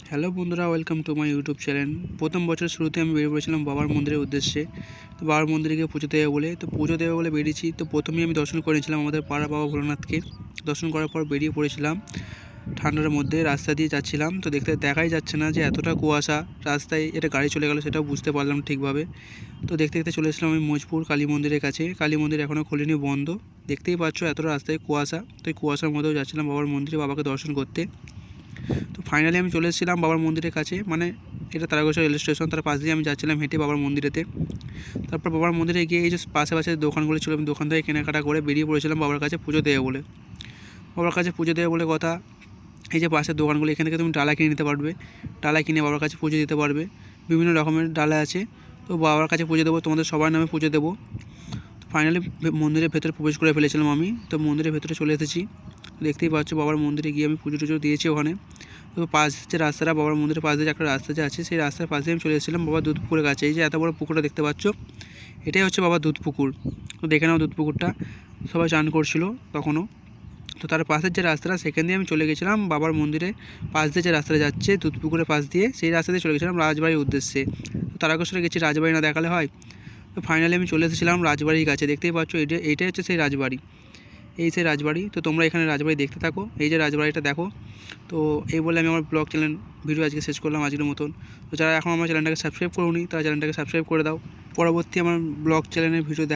Hello বন্ধুরা, welcome to my YouTube channel. প্রথম বছর শুরুতে আমি বেরিয়ে পড়েছিলাম বাবার মন্দিরের উদ্দেশ্যে। তো বাবার মন্দিরে গিয়ে পুজো দেবে বলে, পুজো দেবে বলে বেরিয়েছি। তো প্রথমেই আমি দর্শন করেছিলাম আমাদের পাড়া বাবা ভোলানাথকে। দর্শন করার পর বেরিয়ে পড়েছিলাম। ঠান্ডার মধ্যে রাস্তা দিয়ে যাচ্ছিলাম, তো দেখাই যাচ্ছে না যে এতটা কুয়াশা রাস্তায়, এটা গাড়ি চলে গেল সেটাও বুঝতে পারলাম ঠিকভাবে। তো দেখতে দেখতে চলে এসেছিলাম আমি মজপুর কালী মন্দিরের কাছে। কালী মন্দির এখনও খোলেনি, বন্ধ। দেখতেই পাচ্ছ এতটা রাস্তায় কুয়াশা। তো এই কুয়াশার মধ্যেও যাচ্ছিলাম বাবার মন্দিরে বাবাকে দর্শন করতে। তো ফাইনালি আমি চলে এসেছিলাম বাবার মন্দিরের কাছে, মানে এটা তারাগোসা রেল স্টেশন, তার পাশ দিয়ে আমি যাচ্ছিলাম হেঁটে বাবার মন্দিরেতে। তারপর বাবার মন্দিরে গিয়ে এই যে পাশে দোকানগুলো ছিল, আমি দোকান থেকে কেনাকাটা করে বেরিয়ে পড়েছিলাম বাবার কাছে পুজো দেবে বলে। বাবার কাছে পুজো দেবে বলে কথা, এই যে পাশের দোকানগুলো, এখান থেকে তুমি ডালা কিনে নিতে পারবে। ডালা কিনে বাবার কাছে পুজো দিতে পারবে। বিভিন্ন রকমের ডালা আছে। তো বাবার কাছে পুজো দেবো, তোমাদের সবার নামে পুজো দেবো। তো ফাইনালি মন্দিরের ভেতরে প্রবেশ করে ফেলেছিলাম আমি। তো মন্দিরের ভেতরে চলে এসেছি। দেখতেই পাচ্ছ বাবার মন্দিরে গিয়ে আমি পুজো টুজো দিয়েছি ওখানে। তো পাশ যে রাস্তাটা, বাবার মন্দিরের পাশ দিয়ে একটা রাস্তা যে আছে, সেই রাস্তার পাশে আমি চলে এসেছিলাম বাবার দুধ পুকুরের কাছে। এই যে এত বড় পুকুরটা দেখতে পাচ্ছ, এটাই হচ্ছে বাবার দুধ পুকুর। তো দেখে নাও দুধ পুকুরটা, সবাই চান করছিল তখনও। তো তার পাশের যে রাস্তাটা, সেখান দিয়ে আমি চলে গেছিলাম বাবার মন্দিরে পাশ দিয়ে যে রাস্তাটা যাচ্ছে দুধ পুকুরের পাশ দিয়ে, সেই রাস্তা দিয়ে চলে গেছিলাম রাজবাড়ির উদ্দেশ্যে। তো তারকেশ্বরে গেছি, রাজবাড়ি না দেখালে হয়। তো ফাইনালি আমি চলে এসেছিলাম রাজবাড়ির কাছে। দেখতেই পাচ্ছ এইটাই হচ্ছে সেই রাজবাড়ি, এই সেই রাজবাড়ি। তো তোমরা এখানে রাজবাড়ি দেখতে থাকো, এই যে রাজবাড়িটা দেখো। তো এই বলে আমি আমার ব্লগ চ্যানেল ভিডিও আজকে শেষ করলাম আজকের মতন। তো যারা এখন আমার চ্যানেলটাকে সাবস্ক্রাইব করোনি, তারা চ্যানেলটাকে সাবস্ক্রাইব করে দাও। পরবর্তী আমার ব্লগ চ্যানেলের ভিডিও